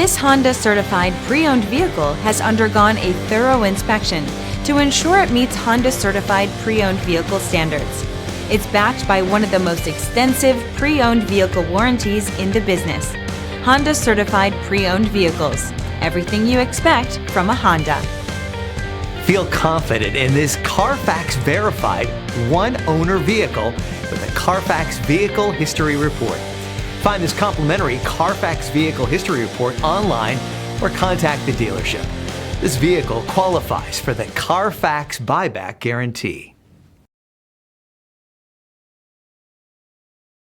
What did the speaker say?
This Honda certified pre-owned vehicle has undergone a thorough inspection to ensure it meets Honda certified pre-owned vehicle standards. It's backed by one of the most extensive pre-owned vehicle warranties in the business. Honda certified pre-owned vehicles. Everything you expect from a Honda. Feel confident in this CARFAX verified one-owner vehicle with a CARFAX Vehicle History Report. Find this complimentary CARFAX Vehicle History Report online or contact the dealership. This vehicle qualifies for the CARFAX buyback guarantee.